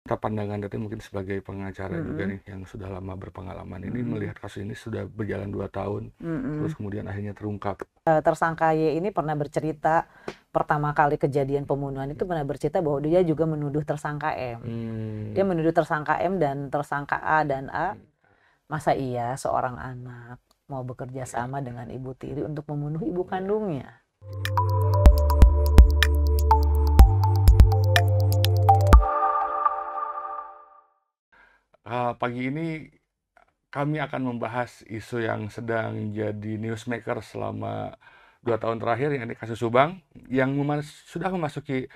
Pandangan Tete mungkin sebagai pengacara juga Mm-mm. nih yang sudah lama berpengalaman ini Mm-mm. melihat kasus ini sudah berjalan 2 tahun, terus Mm-mm. kemudian akhirnya terungkap. Tersangka Y ini pernah bercerita pertama kali kejadian pembunuhan itu pernah bercerita bahwa dia juga menuduh tersangka M. Dia menuduh tersangka M dan tersangka A dan A, masa iya seorang anak mau bekerja sama dengan ibu tiri untuk membunuh ibu kandungnya? Pagi ini kami akan membahas isu yang sedang jadi newsmaker selama 2 tahun terakhir, yakni kasus Subang yang sudah memasuki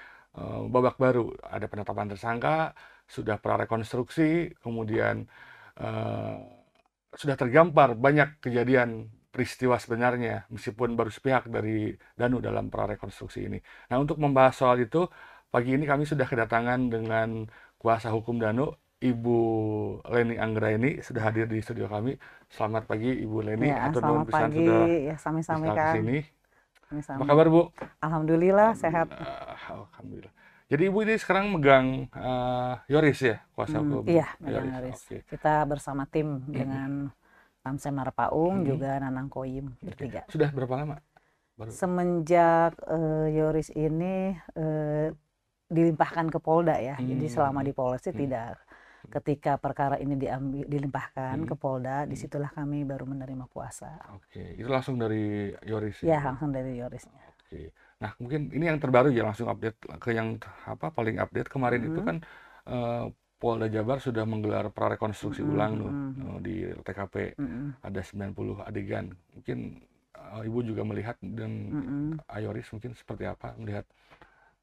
babak baru. Ada penetapan tersangka, sudah prarekonstruksi, kemudian eh, sudah tergambar banyak kejadian peristiwa sebenarnya, meskipun baru sepihak dari Danu dalam prarekonstruksi ini. Nah, untuk membahas soal itu, pagi ini kami sudah kedatangan dengan kuasa hukum Danu, Ibu Leni Anggraini sudah hadir di studio kami. Selamat pagi Ibu Leni, Ya, hatur nuhun selamat pisan pagi. sudah Ya, sami-sami bisa ke Kang. sini. Apa Sami-sami. kabar Bu? Alhamdulillah sehat. Alhamdulillah, alhamdulillah. Jadi Ibu ini sekarang megang Yoris ya, kuasa hukum Iya, megang Yoris. garis. Oke. Kita bersama tim dengan Tamsen Marpaung Mm-mm. juga Nanang Koyim Oke. bertiga. Sudah berapa lama? Baru. Semenjak Yoris ini dilimpahkan ke Polda ya. Jadi selama Hmm. di Polres sih Hmm. tidak. Ketika perkara ini dilimpahkan ke Hmm. Polda, Hmm. disitulah kami baru menerima kuasa. Oke, itu langsung dari Yoris ya Ya, Bu. langsung dari Yorisnya. Oke. Nah, mungkin ini yang terbaru ya, langsung update ke yang apa paling update kemarin itu Mm-mm. kan eh, Polda Jabar sudah menggelar prarekonstruksi Mm-mm. ulang tuh Mm-mm. di TKP. Mm-mm. Ada 90 adegan. Mungkin Ibu juga melihat dan Mm-mm. Yoris mungkin seperti apa melihat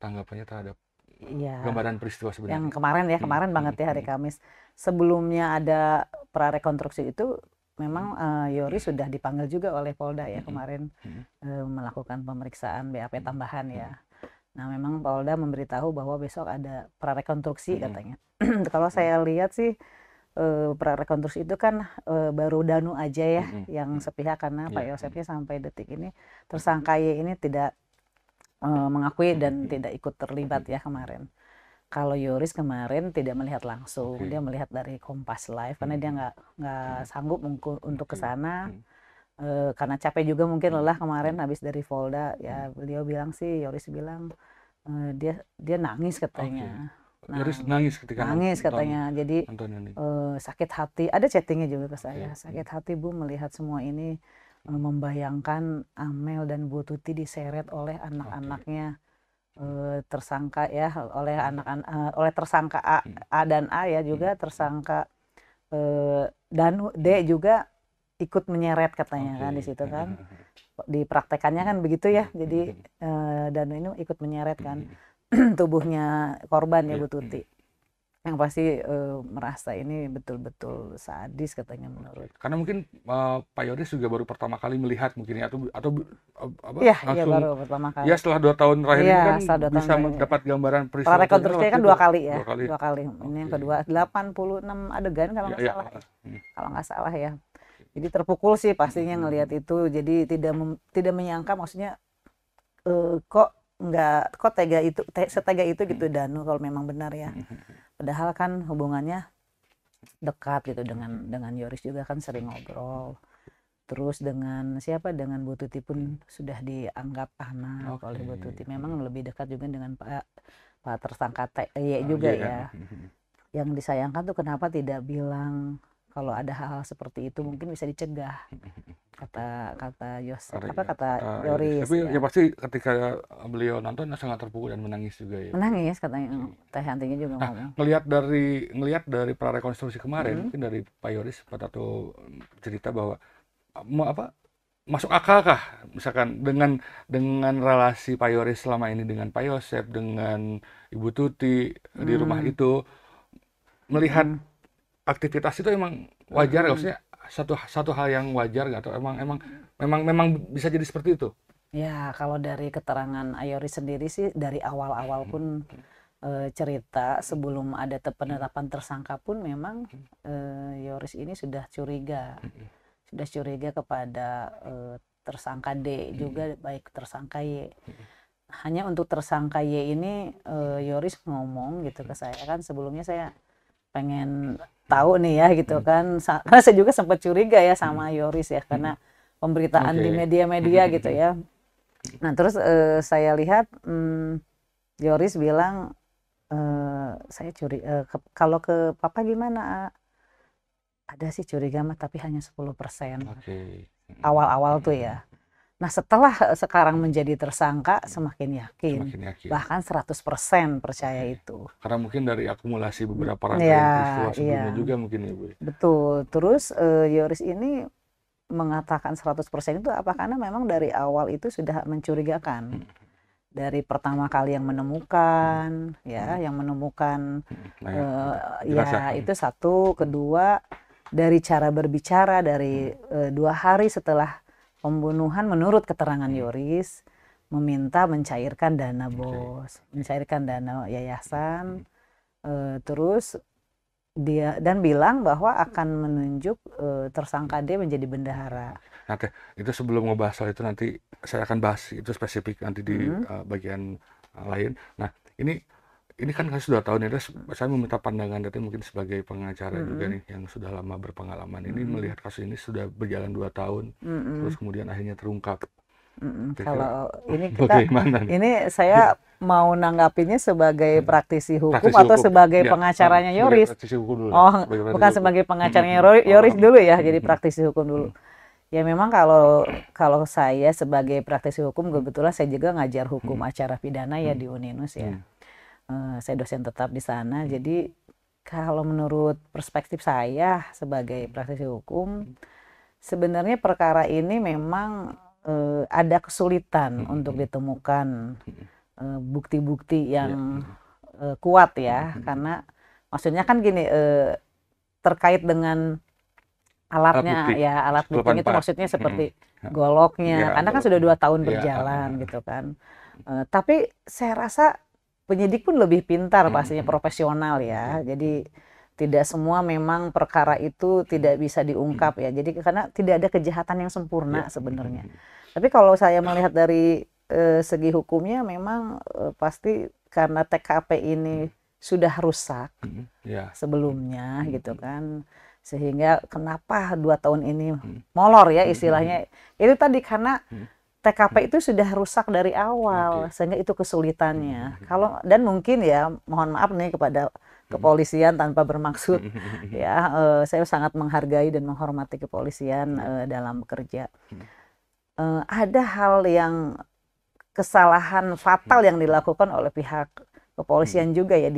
tanggapannya terhadap Iya, gambaran peristiwa yang sebenarnya. kemarin ya, Hmm. kemarin banget Hmm. ya hari Hmm. Kamis. Sebelumnya ada prarekonstruksi itu, memang Yoris sudah dipanggil juga oleh Polda ya Hmm. kemarin Hmm. melakukan pemeriksaan BAP Hmm. tambahan ya. Hmm. Nah, memang Polda memberitahu bahwa besok ada prarekonstruksi Hmm. katanya. Kalau saya lihat sih prarekonstruksi itu kan baru Danu aja ya Hmm. yang sepihak, karena Pak Ya. Yosefnya sampai detik ini tersangka Y ini tidak mengakui dan Hmm. tidak ikut terlibat ya Hmm. kemarin. Kalau Yoris kemarin tidak melihat langsung, Oke. dia melihat dari Kompas Live karena dia Hmm. nggak sanggup untuk ke Oke. sana. Hmm. Karena capek juga mungkin, Hmm. lelah kemarin Hmm. habis dari Polda Hmm. ya. Beliau bilang sih, Yoris bilang dia nangis Oke. katanya. Yoris Nang, nangis ketika nangis nonton katanya. Jadi nonton ini. sakit hati. Ada chattingnya juga ke Oke. saya. Sakit hati Bu melihat semua ini, membayangkan Amel dan Bu Tuti diseret oleh Oke. anak-anaknya, tersangka ya, oleh tersangka A dan A ya, juga tersangka Danu D juga ikut menyeret katanya kan di Oke. situ kan. Dipraktekannya kan begitu ya. Jadi Danu ini ikut menyeret kan tubuhnya korban ya, Ya. Bu Tuti. Yang pasti merasa ini betul-betul sadis katanya menurut. Karena mungkin Pak Yoris juga baru pertama kali melihat mungkin ya, atau apa Iya, iya langsung baru pertama ya kali. setelah 2 tahun terakhir ini kan Iya, setelah 2 tahun bisa lagi. mendapat gambaran peristiwa ternyata Prarekonstruksinya waktu kan itu 2 kali ya, 2 kali. 2 kali. Ini yang Oke. kedua 86 adegan kalau Ya, nggak ya. salah. Hmm. Kalau nggak salah ya. Jadi terpukul sih pastinya ngelihat itu. Jadi tidak menyangka, maksudnya kok tega itu, setega itu gitu Danu kalau memang benar ya. Padahal kan hubungannya dekat gitu dengan Yoris, juga kan sering ngobrol. Terus dengan siapa, dengan Bu Tuti pun sudah dianggap anak oleh Bu Tuti. Memang lebih dekat juga dengan Pak tersangka Y juga ya. Yang disayangkan tuh kenapa tidak bilang kalau ada hal-hal seperti itu mungkin bisa dicegah, kata Yoris. Yoris Tapi ya ya. pasti ketika beliau nonton sangat terpukul dan menangis juga ya. Menangis katanya, Oke. Teh Hantinya juga Nah, ngomong. ngelihat dari prarekonstruksi kemarin, Mm-mm. mungkin dari Pak Yoris sempat atau cerita bahwa apa masuk akal kah misalkan dengan relasi Pak Yoris selama ini dengan Pak Yosep, dengan Ibu Tuti di rumah Mm. itu, melihat Mm-mm. aktivitas itu emang wajar nggak? Mm-mm. Maksudnya satu satu hal yang wajar nggak, atau memang bisa jadi seperti itu? Ya, kalau dari keterangan Yoris sendiri sih, dari awal-awal pun cerita sebelum ada penetapan tersangka pun memang Yoris ini sudah curiga kepada tersangka D juga, baik tersangka Y. hanya untuk tersangka Y ini Yoris ngomong gitu ke saya kan, sebelumnya saya pengen tahu nih ya gitu kan, karena saya juga sempat curiga ya sama Yoris ya, karena pemberitaan di Oke. media-media gitu ya. Nah terus saya lihat Yoris bilang, saya kalau ke papa gimana? Ada sih curiga mah, tapi hanya 10%. Oke. Awal-awal tuh ya. Nah setelah sekarang menjadi tersangka semakin yakin, Semakin yakin. bahkan 100% percaya Oke. itu. Karena mungkin dari akumulasi beberapa Ya, rangkaian peristiwa sebelumnya iya, juga mungkin ya Bu. betul. Terus Yoris ini mengatakan 100% itu apa? Karena memang dari awal itu sudah mencurigakan. Dari pertama kali yang menemukan, ya, yang menemukan, Nah, ya, ya dirasa. itu satu. Kedua, dari cara berbicara, dari 2 hari setelah pembunuhan, menurut keterangan Yoris, meminta mencairkan dana BOS, mencairkan dana yayasan, terus dia dan bilang bahwa akan menunjuk tersangka D menjadi bendahara. Nah, Teh, itu sebelum ngebahas soal itu nanti saya akan bahas itu spesifik nanti di bagian lain. Nah, ini kan kasus 2 tahun ya, terus saya meminta pandangan Teh mungkin sebagai pengacara juga nih yang sudah lama berpengalaman. Ini melihat kasus ini sudah berjalan 2 tahun, terus kemudian akhirnya terungkap. Kira-kira Kalau ini bagaimana nih? ini saya mau nanggapinnya sebagai praktisi hukum Praktisi atau hukum. sebagai Ya, pengacaranya sebagai Yoris? praktisi hukum dulu lah. Oh, Sebagai praktisi bukan hukum. sebagai pengacaranya Oh, Yoris dulu ya, jadi praktisi hukum dulu. Ya memang kalau saya sebagai praktisi hukum, kebetulan saya juga ngajar hukum acara pidana ya di Uninus ya. Saya dosen tetap di sana. Jadi kalau menurut perspektif saya sebagai praktisi hukum, sebenarnya perkara ini memang ada kesulitan untuk ditemukan bukti-bukti yang kuat ya, karena maksudnya kan gini, terkait dengan Alat alatnya bukti. ya, alat buktinya itu 84. maksudnya seperti goloknya, Ya, karena kan golok. sudah 2 tahun Ya, berjalan gitu kan. Tapi saya rasa penyidik pun lebih pintar pastinya, profesional ya. Jadi tidak semua memang perkara itu tidak bisa diungkap ya. Jadi karena tidak ada kejahatan yang sempurna sebenarnya. Tapi kalau saya melihat dari segi hukumnya memang pasti karena TKP ini sudah rusak ya. sebelumnya gitu kan, sehingga kenapa 2 tahun ini molor ya istilahnya, itu tadi karena TKP itu sudah rusak dari awal, sehingga itu kesulitannya. Kalau dan mungkin ya, mohon maaf nih kepada kepolisian tanpa bermaksud ya, saya sangat menghargai dan menghormati kepolisian dalam bekerja. Ada hal yang kesalahan fatal yang dilakukan oleh pihak kepolisian juga ya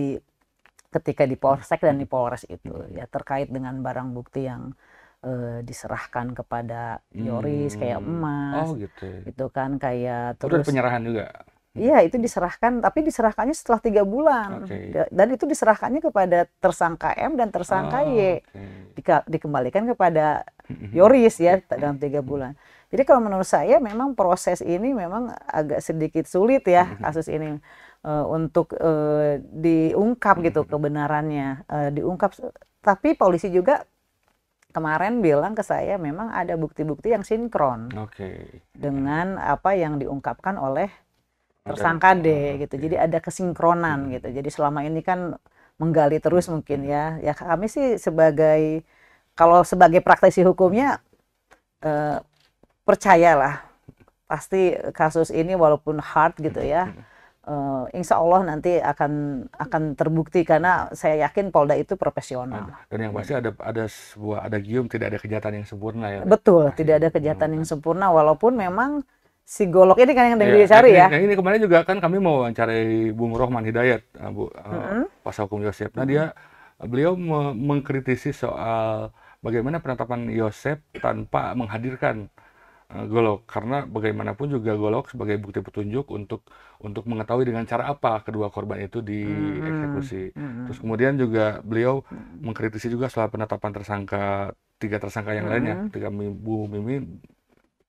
ketika di Polsek dan di Polres itu ya, terkait dengan barang bukti yang diserahkan kepada Yoris kayak emas, Oh gitu. gitu kan, kayak Udah ada terus penyerahan juga. iya itu diserahkan, tapi diserahkannya setelah 3 bulan. Dan itu diserahkannya kepada tersangka M dan tersangka Y. Dikembalikan kepada Yoris ya dalam 3 bulan. Jadi kalau menurut saya memang proses ini memang agak sedikit sulit ya, kasus ini untuk diungkap gitu kebenarannya, diungkap. Tapi polisi juga kemarin bilang ke saya memang ada bukti-bukti yang sinkron dengan apa yang diungkapkan oleh tersangka D gitu. Jadi ada kesinkronan gitu. Jadi selama ini kan menggali terus mungkin ya. Ya kami sih kalau sebagai praktisi hukumnya percayalah pasti kasus ini walaupun hard gitu ya, insya Allah nanti akan terbukti karena saya yakin Polda itu profesional. Dan yang pasti ada gium tidak ada kejahatan yang sempurna ya. Betul, tidak ada kejahatan yang sempurna walaupun memang si golok ini kan yang dicari ya. Nah ini kemarin juga kan kami mau wawancarai Bung Rohman Hidayat, Kuasa Hukum Yosep. Nah beliau mengkritisi soal bagaimana penetapan Yosep tanpa menghadirkan golok, karena bagaimanapun juga golok sebagai bukti petunjuk untuk mengetahui dengan cara apa kedua korban itu dieksekusi. Terus kemudian juga beliau mengkritisi juga soal penetapan 3 tersangka yang lainnya, ketika Bu Mimi,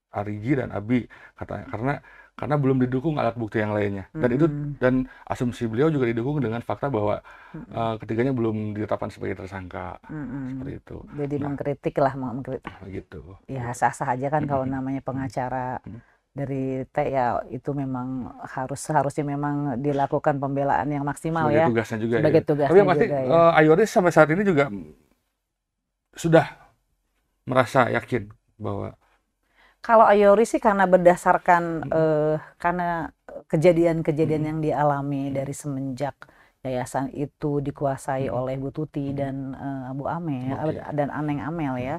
Arigi dan Abi, karena belum didukung alat bukti yang lainnya. Dan asumsi beliau juga didukung dengan fakta bahwa ketiganya belum ditetapkan sebagai tersangka. Seperti itu. Jadi mengkritik lah, gitu. ya sah-sah aja kan kalau namanya pengacara dari T ya itu memang seharusnya memang dilakukan pembelaan yang maksimal Sebagai ya, tugasnya juga sebagai ya. Tapi tugasnya yang pasti juga ya. Ayoris sampai saat ini juga sudah merasa yakin bahwa Kalau Ayori sih karena berdasarkan mm, karena kejadian-kejadian mm, yang dialami mm, dari semenjak yayasan itu dikuasai mm, oleh Bu Tuti mm, dan Bu Amel oke. dan Aneng Amel Mm, ya.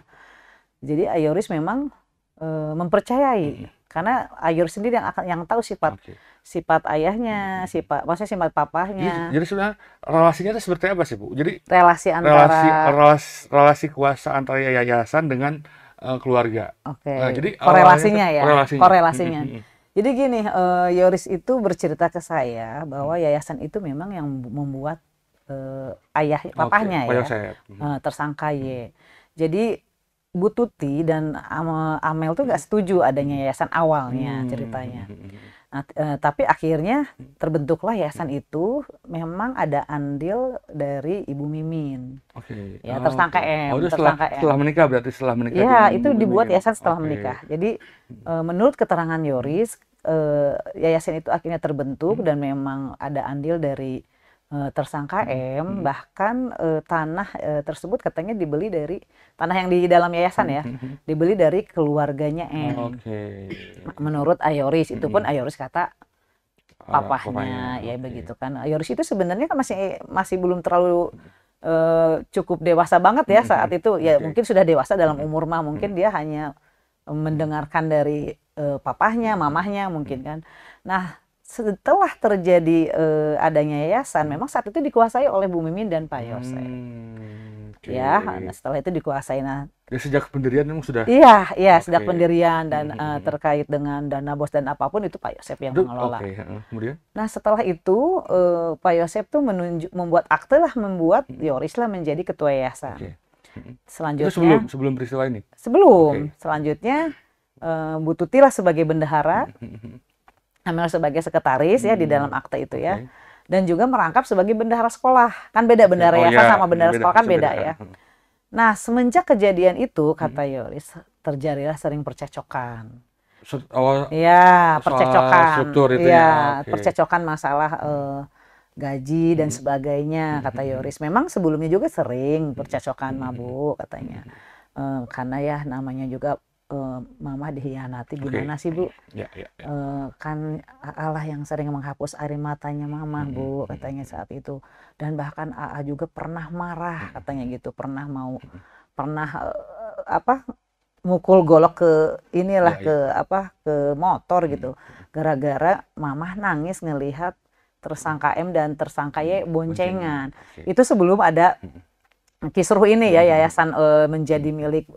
Jadi Ayoris memang mempercayai mm, karena Ayoris sendiri yang tahu sifat oke. sifat Mm, ayahnya, mm. maksudnya sifat papahnya, Jadi sebenarnya relasinya itu seperti apa sih, Bu? Jadi relasi antara relasi kuasa antara yayasan dengan keluarga. Nah, oke, jadi awalnya itu korelasinya ya, korelasinya. korelasinya. Jadi gini, Yoris itu bercerita ke saya bahwa yayasan itu memang yang membuat ayah Oke, papahnya Pak ya, Yosep. tersangka Y. Jadi Bu Tuti dan Amel tuh nggak setuju adanya yayasan awalnya ceritanya. Nah, tapi akhirnya terbentuklah yayasan itu memang ada andil dari Ibu Mimin. Oke, Ya, oke. tersangka Oh, M, itu setelah tersangka setelah M. menikah berarti setelah menikah Ya, dengan itu Bu dibuat Mimin. yayasan setelah Oke. menikah. Jadi menurut keterangan Yoris, yayasan itu akhirnya terbentuk dan memang ada andil dari tersangka M. Bahkan tanah tersebut katanya dibeli dari tanah yang di dalam yayasan ya, dibeli dari keluarganya M. Oke. Menurut Ayoris, itu pun Ayoris kata papahnya, Papanya, ya oke. begitu kan. Yoris itu sebenarnya kan masih masih belum terlalu cukup dewasa banget ya saat itu. Ya Oke. mungkin sudah dewasa dalam umur mah, mungkin dia hanya mendengarkan dari papahnya, mamahnya mungkin kan. Nah, setelah terjadi adanya yayasan, memang saat itu dikuasai oleh Bu Mimin dan Pak Yosef. Oke. Ya, nah setelah itu dikuasai. Nah, Ya sejak pendirian memang sudah. iya, iya, sejak Oke. pendirian dan terkait dengan dana bos dan apapun itu Pak Yosef yang Itu mengelola. oke, kemudian? Nah, setelah itu Pak Yosef tuh membuat akte lah, membuat Yoris lah menjadi ketua yayasan. Oke. Itu Selanjutnya, sebelum peristiwa ini. sebelum, Oke. selanjutnya Bu Tuti lah sebagai bendahara, Amel sebagai sekretaris ya di dalam akte itu ya, Oke. dan juga merangkap sebagai bendahara sekolah. Kan beda bendahara Oh yayasan ya, sama bendahara sekolah kan pasti beda ya. Nah, semenjak kejadian itu kata Yoris terjadilah sering percecokan. Awal Iya, soal percecokan. struktur itu Iya, ya. Oke. percecokan masalah gaji dan sebagainya kata Yoris. Memang sebelumnya juga sering percecokan mabuk katanya. Karena ya namanya juga mama dihianati, gimana sih Bu? Ya, ya, ya. Kan Allah yang sering menghapus air matanya mama Bu katanya saat itu. Dan bahkan AA juga pernah marah katanya gitu, pernah apa mukul golok ke inilah Ya, ya. ke motor gitu. Gara-gara mamah nangis ngelihat tersangka M dan tersangka Y boncengan. Oke. Itu sebelum ada kisruh ini ya, yayasan menjadi milik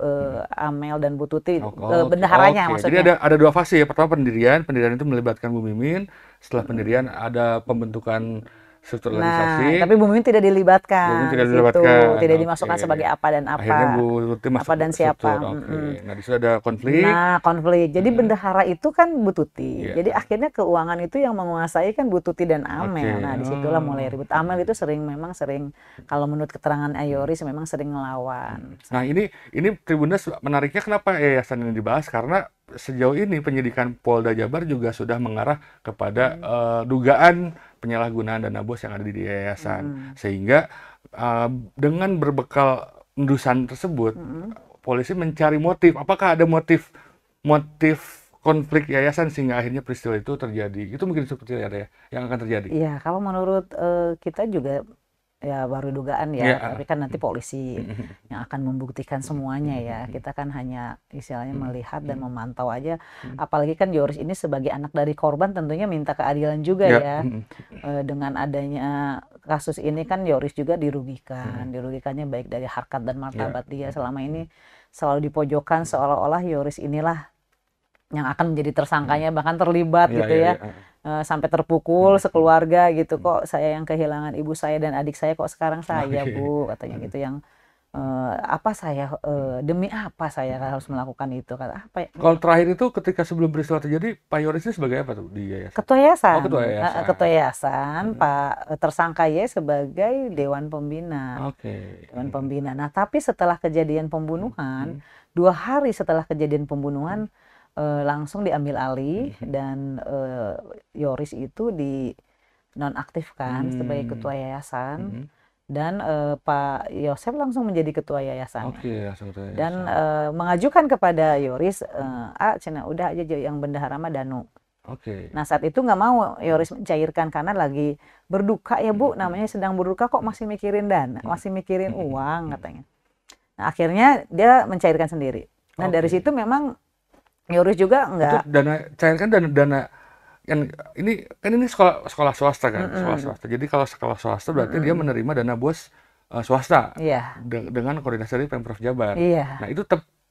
Amel dan Bu Tuti, bendaharanya Oke. Jadi maksudnya. ada dua fase ya. Pertama pendirian itu melibatkan Bu Mimin. Setelah pendirian ada pembentukan struktur Nah, organisasi. tapi Bu Mimin tidak Bu Mimin dilibatkan tidak di situ, dilibatkan. tidak Oke. dimasukkan sebagai apa dan Akhirnya apa, Bu Tuti masuk apa dan siapa. struktur. Oke. Nah, di situ ada konflik. Nah, konflik. Jadi bendahara itu kan Bu Tuti. Iya. Jadi akhirnya keuangan itu yang menguasai kan Bu Tuti dan Amel. Oke. Nah, disitulah mulai ribut. Amel itu memang sering, kalau menurut keterangan Ayoris memang sering ngelawan. Nah, ini Tribuners menariknya kenapa yayasan ini dibahas karena sejauh ini penyidikan Polda Jabar juga sudah mengarah kepada dugaan penyalahgunaan dana bos yang ada di yayasan. Sehingga dengan berbekal endusan tersebut, polisi mencari motif. Apakah ada motif konflik yayasan sehingga akhirnya peristiwa itu terjadi? Itu mungkin seperti ada ya yang akan terjadi. Iya, kalau menurut kita juga ya baru dugaan ya, tapi kan nanti polisi yang akan membuktikan semuanya ya. Kita kan hanya istilahnya melihat dan memantau aja. Apalagi kan Yoris ini sebagai anak dari korban tentunya minta keadilan juga ya. Dengan adanya kasus ini kan Yoris juga dirugikan. Dirugikannya baik dari harkat dan martabat dia. Selama ini selalu dipojokkan seolah-olah Yoris inilah yang akan menjadi tersangkanya, bahkan terlibat gitu ya. Sampai terpukul sekeluarga gitu, kok saya yang kehilangan ibu saya dan adik saya, kok sekarang saya Bu katanya gitu, yang apa saya demi apa saya harus melakukan itu, kata apa ya? Kalau terakhir itu ketika sebelum peristiwa terjadi, Pak Yoris ini sebagai apa tuh di yayasan? Ketua yayasan. Oh, ketua yayasan. Ketua yayasan, Pak tersangka Y sebagai dewan pembina. Oke. Dewan pembina. Nah, tapi setelah kejadian pembunuhan, 2 hari setelah kejadian pembunuhan, langsung diambil alih dan Yoris itu dinonaktifkan sebagai ketua yayasan dan Pak Yosep langsung menjadi ketua yayasannya. Oke, langsung ketua Dan yayasan. mengajukan kepada Yoris, cina udah aja yang bendahara mah Danu. Oke. Nah saat itu nggak mau Yoris mencairkan karena lagi berduka ya Bu, namanya sedang berduka kok masih mikirin dana, masih mikirin uang katanya. Nah akhirnya dia mencairkan sendiri. Nah dari situ memang Yoris juga Itu nggak dana cairkan dana yang ini sekolah swasta kan, sekolah swasta. Jadi kalau sekolah swasta berarti dia menerima dana bos swasta iya dengan koordinasi dari Pemprov Jabar. iya Nah itu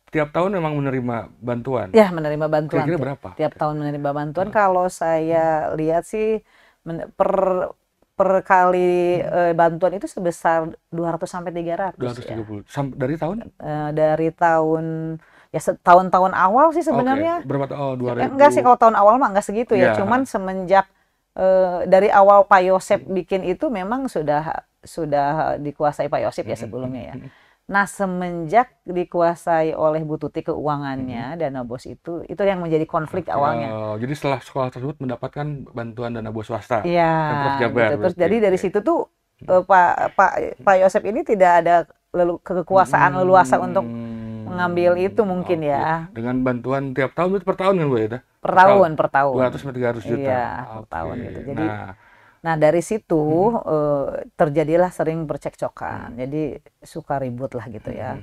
tiap tahun memang menerima bantuan. ya menerima bantuan Kira-kira berapa? tiap tahun menerima bantuan. Kalau saya lihat sih per kali bantuan itu sebesar 200 sampai 300 ya. 230. Dari tahun? Dari tahun ya tahun-tahun awal sih sebenarnya. Oke. Berapa tahun? Oh, 2000. Enggak sih, kalau tahun awal mah enggak segitu ya. Iya. Cuman semenjak dari awal Pak Yosep bikin itu memang sudah dikuasai Pak Yosep ya sebelumnya ya. Nah, semenjak dikuasai oleh Bu Tuti keuangannya, dana bos itu yang menjadi konflik awalnya. Jadi setelah sekolah tersebut mendapatkan bantuan dana bos swasta, Iya, Pemprov Jabar. gitu. Terus jadi dari situ tuh Pak Yosep ini tidak ada kekuasaan leluasa untuk mengambil itu mungkin ya. Dengan bantuan tiap tahun itu per tahun kan Bu ya? Per tahun. 200 sampai 300 juta. Iya, per tahun gitu. Jadi Nah, dari situ terjadilah sering percekcokan. Jadi suka ribut lah gitu ya.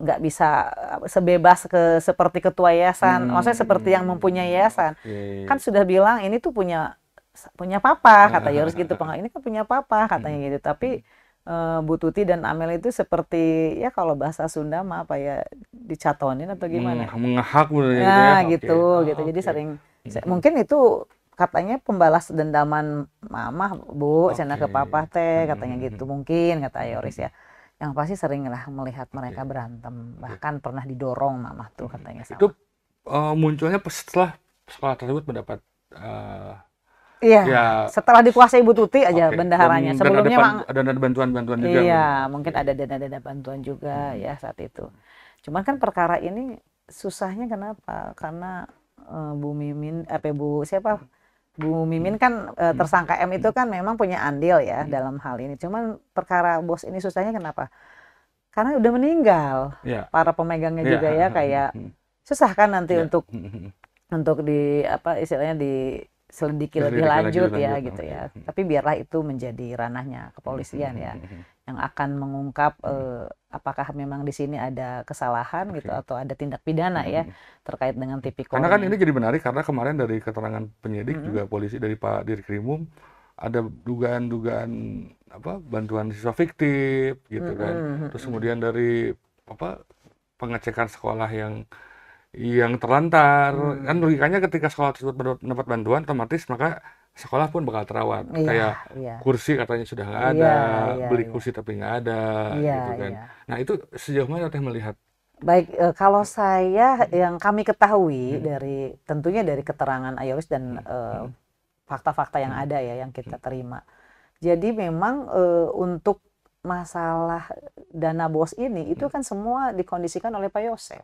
Nggak bisa sebebas seperti ketua yayasan. Maksudnya seperti yang mempunyai yayasan. Kan sudah bilang ini tuh punya papa, kata Yoris gitu. Ini kan punya papa katanya gitu. Tapi Bu Tuti dan Amel itu seperti ya kalau bahasa Sunda mah apa ya, dicatonin atau gimana? Mengehak gitu ya. Nah, gitu. Jadi sering mungkin itu katanya pembalas dendaman mamah Bu cina ke papa teh katanya gitu, mungkin kata Yoris ya. Yang pasti sering lah melihat mereka berantem, bahkan pernah didorong mamah tuh katanya sama. Itu munculnya setelah sekolah tersebut mendapat iya, setelah dikuasai Bu Tuti aja bendaharanya. Sebelumnya memang ada bantuan-bantuan juga. Iya, mungkin ada dana-dana bantuan juga ya saat itu. Cuman kan perkara ini susahnya kenapa? Karena Bu Mimin, Bu Mimin kan tersangka M itu kan memang punya andil ya dalam hal ini. Cuman perkara bos ini susahnya kenapa? Karena udah meninggal para pemegangnya juga ya, kayak susah kan nanti untuk istilahnya diselidiki lebih lanjut ya gitu ya. Tapi biarlah itu menjadi ranahnya kepolisian ya, yang akan mengungkap apakah memang di sini ada kesalahan gitu atau ada tindak pidana ya terkait dengan tipikor. Karena kan ini jadi menarik karena kemarin dari keterangan penyidik juga polisi dari Pak Dirkrimum ada dugaan-dugaan bantuan siswa fiktif gitu kan. Terus kemudian dari pengecekan sekolah yang terlantar. Kan logikanya ketika sekolah tersebut mendapat bantuan otomatis maka sekolah pun bakal terawat. Kayak kursi katanya sudah nggak ada, beli kursi tapi nggak ada gitu kan. Nah itu sejauh mana Teh melihat? Baik, kalau saya yang kami ketahui tentunya dari keterangan Yoris dan fakta-fakta yang ada ya yang kita terima. Jadi memang untuk masalah dana bos ini itu kan semua dikondisikan oleh Pak Yosep.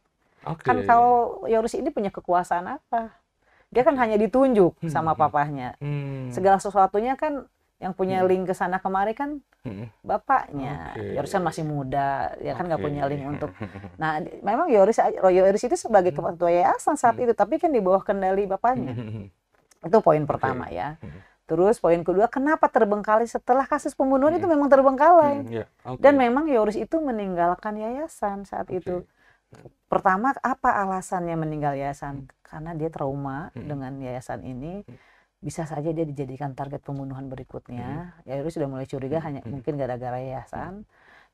Kan kalau Yoris ini punya kekuasaan apa? Dia kan hanya ditunjuk sama papahnya. Segala sesuatunya kan yang punya link ke sana kemari kan bapaknya. Yoris kan masih muda, ya kan nggak punya link untuk. Nah, memang Yoris itu sebagai ketua yayasan saat itu, tapi kan di bawah kendali bapaknya. Itu poin pertama ya. Terus poin kedua, kenapa terbengkalai setelah kasus pembunuhan itu memang terbengkalai. Dan memang Yoris itu meninggalkan yayasan saat itu. Pertama, apa alasannya meninggal yayasan? Karena dia trauma dengan yayasan ini. Bisa saja dia dijadikan target pembunuhan berikutnya. Yoris sudah mulai curiga hanya mungkin gara-gara yayasan.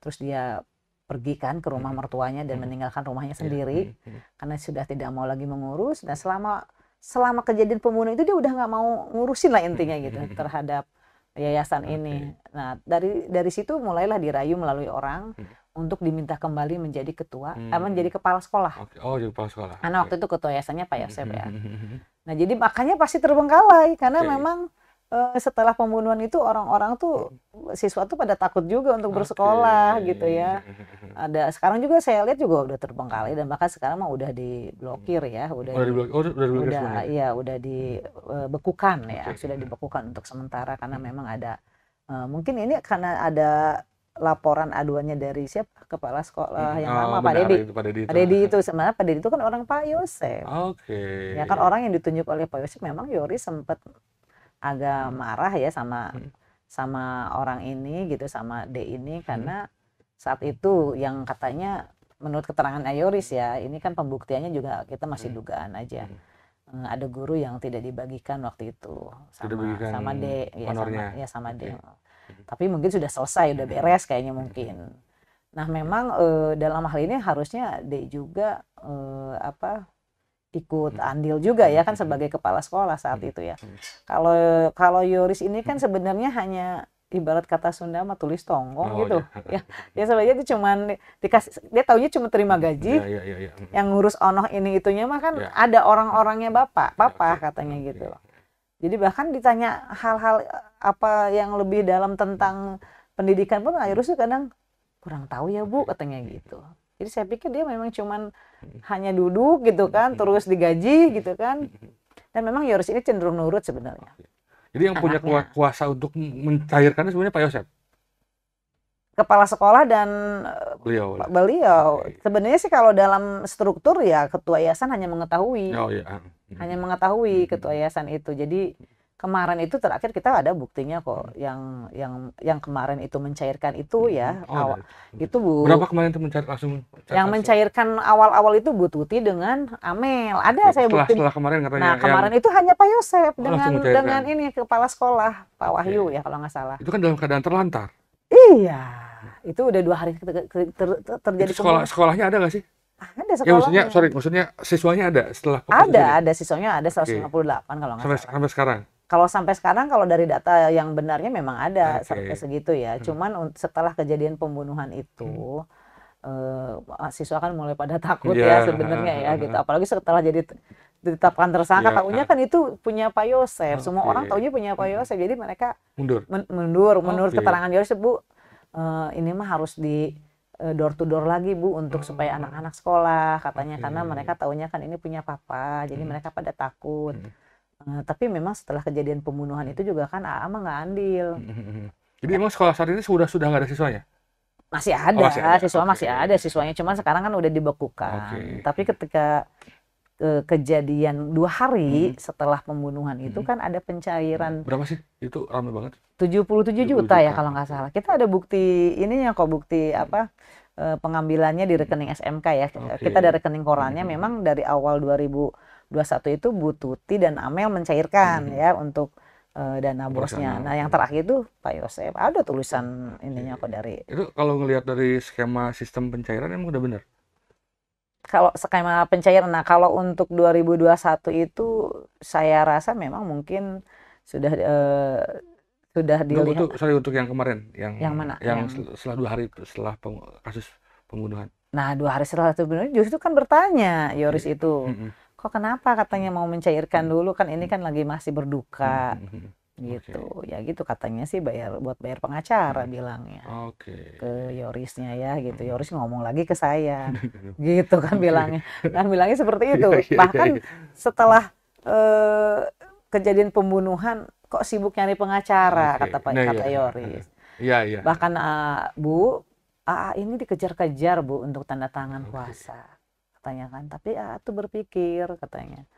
Terus dia pergi kan ke rumah mertuanya dan meninggalkan rumahnya sendiri. Karena sudah tidak mau lagi mengurus. Dan selama kejadian pembunuhan itu dia udah nggak mau ngurusin lah intinya gitu terhadap yayasan ini. Nah dari situ mulailah dirayu melalui orang untuk diminta kembali menjadi ketua, menjadi kepala sekolah. Oh, jadi kepala sekolah. Karena waktu itu ketua yayasannya Pak Yosep ya. Nah jadi makanya pasti terbengkalai karena memang setelah pembunuhan itu orang-orang tuh siswa tuh pada takut juga untuk bersekolah gitu ya. ada sekarang juga saya lihat juga udah terbengkalai dan bahkan sekarang mah udah diblokir ya, Udah diblokir, udah diblokir semuanya. iya udah dibekukan ya, Oke. sudah dibekukan untuk sementara karena memang ada mungkin ini karena ada laporan aduannya dari siapa kepala sekolah yang Oh, lama Pak benar Dedi. itu Pak Dedi Pak itu. Dedi itu sebenarnya Pak Dedi itu kan orang Pak Yosef. Oke. Ya kan orang yang ditunjuk oleh Pak Yosef memang Yoris sempat agak marah ya sama orang ini gitu sama D ini karena saat itu yang katanya menurut keterangan Yoris ya ini kan pembuktiannya juga kita masih dugaan aja. Ada guru yang tidak dibagikan waktu itu sama D ya sama D. Tapi mungkin sudah selesai, udah beres kayaknya mungkin. Nah memang dalam hal ini harusnya D juga ikut andil juga ya kan sebagai kepala sekolah saat itu ya. Kalau Yoris ini kan sebenarnya hanya ibarat kata Sunda mah tulis tonggong gitu. Ya sebenarnya itu cuman dikasih dia taunya cuma terima gaji. Yang ngurus onoh ini itunya mah kan ada orang-orangnya papa katanya gitu. Jadi bahkan ditanya hal-hal apa yang lebih dalam tentang pendidikan pun Yoris tuh kadang kurang tahu ya Bu katanya gitu. Jadi saya pikir dia memang cuman hanya duduk gitu kan, terus digaji gitu kan. Dan memang Yoris ini cenderung nurut sebenarnya. Jadi yang punya kuasa untuk mencairkannya sebenarnya Pak Yosef? Kepala sekolah dan beliau. Sebenarnya sih kalau dalam struktur ya ketua yayasan hanya mengetahui. Hanya mengetahui ketua yayasan itu. Jadi kemarin itu terakhir kita ada buktinya kok yang kemarin itu mencairkan itu ya itu Bu. Berapa kemarin itu mencair langsung? Yang mencairkan awal-awal itu Bu Tuti dengan Amel. Ada saya bukti. Setelah kemarin katanya. Nah kemarin itu hanya Pak Yosef dengan ini kepala sekolah Pak Wahyu ya kalau nggak salah. Itu kan dalam keadaan terlantar. Iya, itu udah 2 hari terjadi. Sekolahnya ada nggak sih? Ada sekolahnya. Ya maksudnya siswanya ada setelah. Ada siswanya ada 158 kalau nggak salah. Sampai sekarang. Kalau sampai sekarang kalau dari data yang benarnya memang ada sampai segitu ya. Cuman setelah kejadian pembunuhan itu siswa kan mulai pada takut ya sebenarnya ya gitu. Apalagi setelah jadi ditetapkan tersangka, tahunya kan itu punya Pak Yosef. Semua orang tahunya punya Pak Yosef. Jadi mereka mundur menurut keterangan Yosef Bu. Ini mah harus di door to door lagi Bu untuk supaya anak-anak sekolah katanya karena mereka tahunya kan ini punya papa. Jadi mereka pada takut. Tapi memang setelah kejadian pembunuhan itu juga kan AA mah nggak andil. Jadi emang sekolah saat ini sudah nggak ada siswanya? Masih ada, siswa masih ada siswanya, cuman sekarang kan udah dibekukan. Tapi ketika kejadian 2 hari setelah pembunuhan itu kan ada pencairan. Berapa sih? Itu ramai banget. 77 juta ya kalau nggak salah. Kita ada bukti ininya kok, bukti pengambilannya di rekening SMK ya. Kita ada rekening korannya memang dari awal 2021 itu Bu Tuti dan Amel mencairkan ya untuk dana bosnya. Nah yang terakhir itu Pak Yosef ada tulisan ininya kok dari. Itu kalau ngelihat dari skema sistem pencairan emang udah benar? Kalau skema pencairan, nah kalau untuk 2021 itu saya rasa memang mungkin sudah dilihat. Untuk yang kemarin, yang mana? Yang setelah 2 hari setelah kasus pembunuhan. Nah 2 hari setelah itu benar, justru kan bertanya Yoris itu, kok kenapa katanya mau mencairkan dulu kan ini kan lagi masih berduka, gitu. Ya gitu katanya sih buat bayar pengacara bilangnya. Ke Yorisnya ya gitu. Yoris ngomong lagi ke saya, gitu kan bilangnya. Kan bilangnya seperti itu. Bahkan setelah kejadian pembunuhan kok sibuk nyari pengacara kata Yoris. Bahkan Bu, ini dikejar-kejar Bu untuk tanda tangan kuasa katanya kan. Tapi tuh berpikir katanya,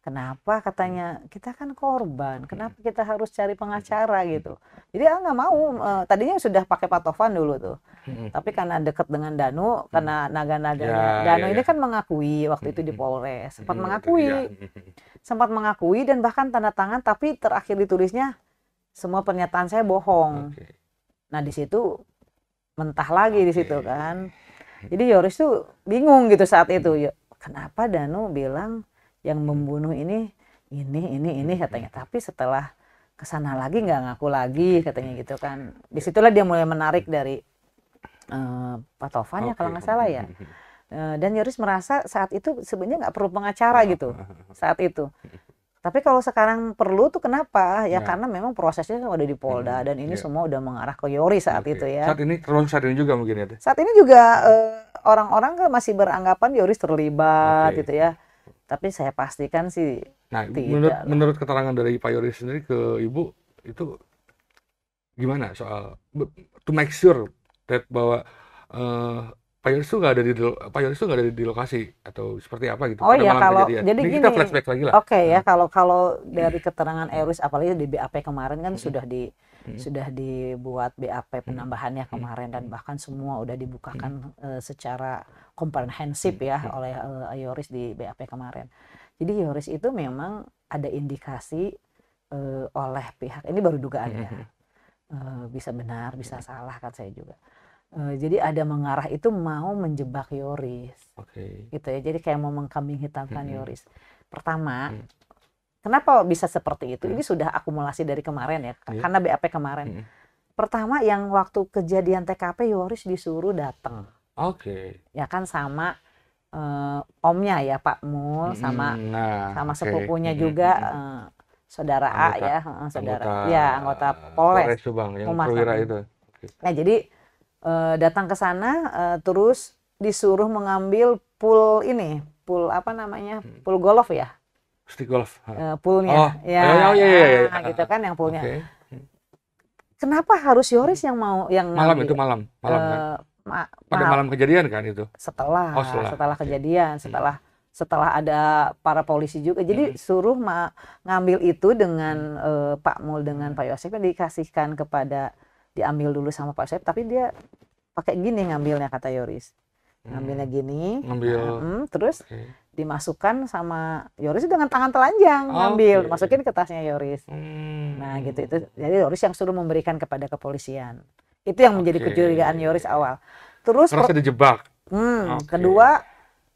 kenapa katanya kita kan korban, kenapa kita harus cari pengacara gitu. Jadi nggak mau, tadinya sudah pakai Pak Tovan dulu tuh. Tapi karena dekat dengan Danu, karena naga-naganya Danu ini kan mengakui waktu itu di Polres, sempat mengakui dan bahkan tanda tangan, tapi terakhir ditulisnya semua pernyataan saya bohong. Nah di situ mentah lagi di situ kan. Jadi Yoris tuh bingung gitu saat itu. Kenapa Danu bilang yang membunuh ini katanya. Tapi setelah kesana lagi nggak ngaku lagi katanya gitu kan. Disitulah dia mulai menarik dari Pak Tovan ya kalau nggak salah ya. Dan Yoris merasa saat itu sebenarnya nggak perlu pengacara gitu saat itu. Tapi kalau sekarang perlu tuh kenapa? Ya Ya. karena memang prosesnya kan udah di Polda dan ini Ya. semua udah mengarah ke Yoris saat itu Oke. ya. Saat ini juga mungkin ya, Teh? Saat ini juga orang-orang kan masih beranggapan Yoris terlibat Oke. gitu ya. Tapi saya pastikan sih Nah, tidak lah. menurut keterangan dari Pak Yoris sendiri ke Ibu, itu gimana soal to make sure that bahwa eh, Pak Yoris tuh nggak ada Pak Yoris tuh nggak ada di lokasi atau seperti apa gitu Oh pada ya malam kalau kejadian. jadi Ini kita gini, flashback lagi lah. oke ya kalau kalau dari keterangan Eris apalagi di BAP kemarin kan Mm, mm, sudah dibuat BAP mm, penambahannya mm, kemarin dan mm, bahkan semua udah mm, dibukakan secara komprehensif mm, ya mm, oleh Yoris di BAP kemarin. Jadi Yoris itu memang ada indikasi oleh pihak ini baru dugaan ya. mm, Bisa benar, bisa salah kan saya juga. Jadi ada mengarah itu mau menjebak Yoris. Oke. Gitu ya. Jadi kayak mau mengkambing hitamkan Mm, Yoris. Pertama, mm, kenapa bisa seperti itu? mm, Ini sudah akumulasi dari kemarin ya, ya. karena BAP kemarin. Mm, Pertama yang waktu kejadian TKP Yoris disuruh datang. Oke. Ya kan sama omnya ya Pak Mul sama Nah, sama oke. sepupunya juga saudara A Anggota ya, anggota ya anggota Polres Polres Subang yang Humas. perwira itu. Oke. Nah, jadi datang ke sana terus disuruh mengambil pool apa namanya? Mm. Pool golf ya. Stick golf. Oh, Poolnya ya, oh, iya, iya, iya. gitu kan yang poolnya. Oke. Kenapa harus Yoris yang mau yang Malam ngambil? itu malam kan? Eh, Pada malam kejadian kan itu? setelah Oh, setelah. setelah Oke. kejadian, setelah ada para polisi juga. Jadi suruh ngambil itu dengan Pak Mul dengan Pak Yosef dikasihkan diambil dulu sama Pak Yosef, tapi dia pakai gini ngambilnya kata Yoris. Ngambilnya gini, Ngambil. terus Oke. dimasukkan sama Yoris dengan tangan telanjang ngambil, Oke. masukin ke tasnya Yoris. Nah, gitu itu. Jadi Yoris yang suruh memberikan kepada kepolisian. Itu yang menjadi Oke. kecurigaan Yoris awal. Terus Merasa dijebak. Oke. kedua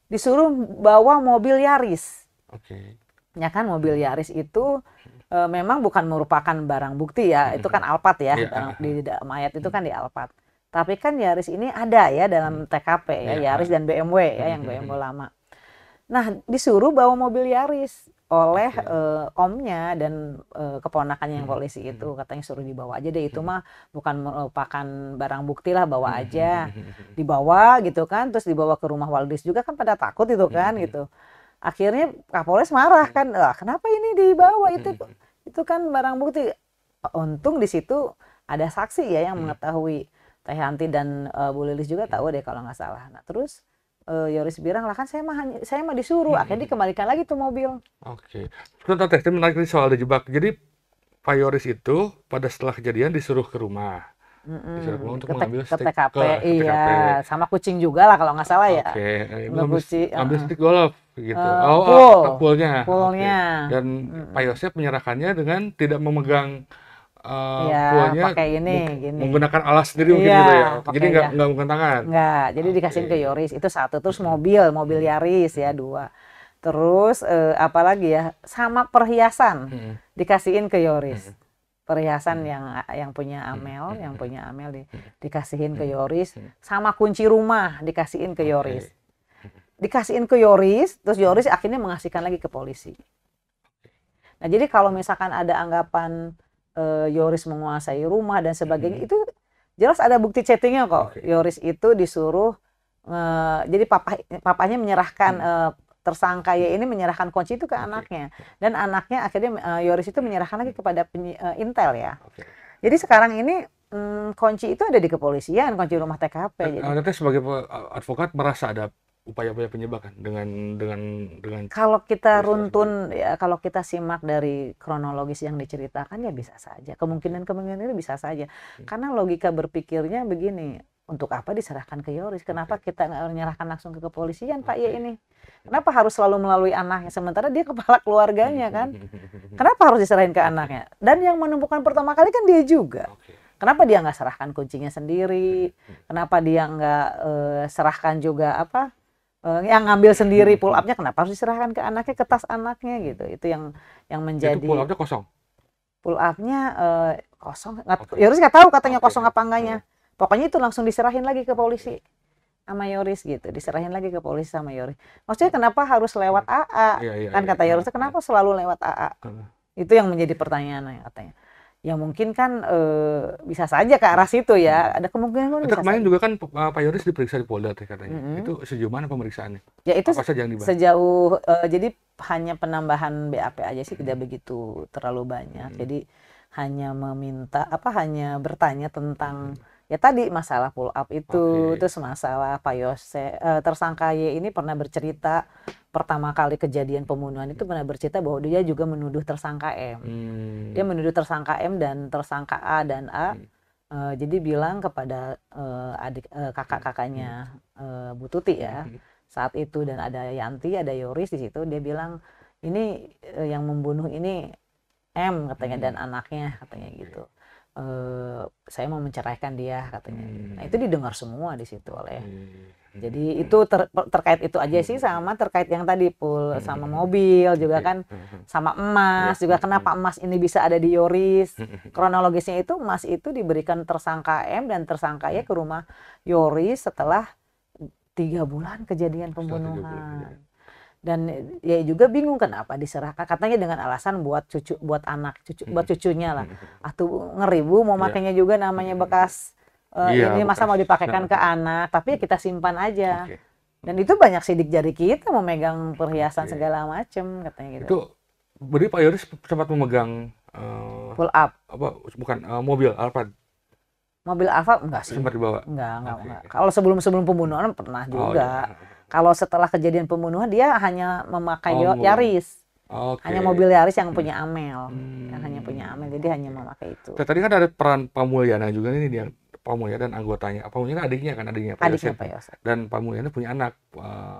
disuruh bawa mobil Yaris. Oke. Ya kan mobil Yaris itu memang bukan merupakan barang bukti ya, itu kan Alphard ya, Iya. di mayat itu kan di Alphard. Tapi kan Yaris ini ada ya dalam TKP ya, Iya. Yaris dan BMW ya, yang BMW lama. Nah, disuruh bawa mobil Yaris oleh omnya dan keponakannya yang polisi itu, katanya suruh dibawa aja deh, itu mah bukan merupakan barang bukti lah, bawa aja. Dibawa gitu kan, terus dibawa ke rumah Waldis juga kan pada takut itu kan gitu. Akhirnya Kapolres marah kan, "Lah, kenapa ini dibawa, itu kan barang bukti." Untung di situ ada saksi ya yang mengetahui. Teh Yanti dan Bu Lilis juga tahu deh kalau nggak salah. Nah, terus Yoris bilang lah kan saya mah disuruh, akhirnya dikembalikan lagi tuh mobil. Oke. Sebentar Teh, menarik nih soal dijebak. Jadi Pak Yoris itu pada setelah kejadian disuruh ke rumah. Disuruh ke rumah untuk mengambil Ke stick TKP, ke TKP. iya, sama kucing juga lah kalau nggak salah ya. Oke, Ngambil kucing, ambil stick golf gitu. poolnya. Oke. Dan Pak Yosef menyerahkannya dengan tidak memegang Iya, poolnya, pakai gini. menggunakan alas sendiri mungkin Iya, gitu ya. Jadi pakai nggak menggunakan tangan. Enggak, jadi dikasihin ke Yoris. Itu satu. Terus mobil Yaris ya, dua. Terus apalagi ya, sama perhiasan dikasihin ke Yoris. Perhiasan yang punya Amel, dikasihin ke Yoris. Sama kunci rumah dikasihin ke Yoris. Dikasihin ke Yoris, terus Yoris akhirnya mengasihkan lagi ke polisi. Nah, jadi kalau misalkan ada anggapan Yoris menguasai rumah dan sebagainya, itu jelas ada bukti chattingnya kok. Yoris itu disuruh, jadi papanya menyerahkan tersangka ya ini menyerahkan kunci itu ke anaknya, dan anaknya akhirnya Yoris itu menyerahkan lagi kepada Intel ya. Jadi sekarang ini kunci itu ada di kepolisian, kunci rumah TKP. Anda sebagai advokat merasa ada upaya-upaya penyebakan dengan kalau kita runtun ya, kalau kita simak dari kronologis yang diceritakan ya bisa saja, kemungkinan itu bisa saja, karena logika berpikirnya begini, untuk apa diserahkan ke Yoris, kenapa kita nggak menyerahkan langsung ke kepolisian Pak ya ini, kenapa harus selalu melalui anaknya sementara dia kepala keluarganya kan, kenapa harus diserahin ke anaknya, dan yang menemukan pertama kali kan dia juga. Kenapa dia nggak serahkan kuncinya sendiri, kenapa dia nggak serahkan juga yang ngambil sendiri pull up-nya, kenapa harus diserahkan ke anaknya, ke tas anaknya gitu. Itu yang menjadi. Itu pull up-nya kosong. Pull up-nya kosong. Yoris nggak tahu katanya kosong apa enggaknya. Pokoknya itu langsung diserahin lagi ke polisi. sama Yoris gitu, diserahin lagi ke polisi sama Yoris. Maksudnya kenapa harus lewat AA? Iya, iya, Kan iya. kata Yoris, kenapa selalu lewat AA? Heeh. Itu yang menjadi pertanyaan katanya. Ya mungkin kan bisa saja ke arah situ ya. Ada kemungkinan Itu bisa kemarin saja. juga kan Pak Yoris diperiksa di Polda teh katanya. Mm-mm. Itu sejauh mana pemeriksaannya? Ya itu Apa saja yang dibahas? sejauh jadi hanya penambahan BAP aja sih, tidak begitu terlalu banyak. Jadi hanya meminta hanya bertanya tentang ya tadi masalah pull up itu, Oke. terus masalah Pak Yose, tersangka Y ini pernah bercerita pertama kali kejadian pembunuhan itu pernah bercerita bahwa dia juga menuduh tersangka M. Dia menuduh tersangka M dan tersangka A dan A. Jadi bilang kepada kakak-kakaknya Bu Tuti ya saat itu, dan ada Yanti, ada Yoris di situ. Dia bilang ini yang membunuh ini M katanya dan anaknya katanya gitu. Saya mau menceraikan dia katanya. Nah itu didengar semua di situ oleh. Jadi itu terkait itu aja sih, sama terkait yang tadi Pul, sama mobil juga kan, sama emas juga. Kenapa emas ini bisa ada di Yoris? Kronologisnya itu emas itu diberikan tersangka M dan tersangka Y ke rumah Yoris setelah 3 bulan kejadian pembunuhan. Dan ya juga bingung kenapa diserahkan, katanya dengan alasan buat cucu, buat anak cucu, buat cucunya lah. Atuh ngeri Bu, mau makainya juga namanya bekas ini masa mau dipakaikan ke anak, tapi kita simpan aja. Dan itu banyak sidik jari kita memegang perhiasan segala macem katanya gitu. Itu berarti Pak Yoris sempat memegang Pull up. bukan mobil Alphard. Mobil Alfa enggak sih. Sempat dibawa. Enggak. Kalau sebelum pembunuhan pernah juga. Kalau setelah kejadian pembunuhan dia hanya memakai Yaris. Hanya mobil Yaris yang punya Amel. Yang hanya punya Amel, jadi hanya memakai itu. Tadi kan ada peran Pak Mulyana juga nih, dia Pak Mulyana dan anggotanya. Pak Mulyana adiknya Pak Yosep. Dan Pak Mulyana punya anak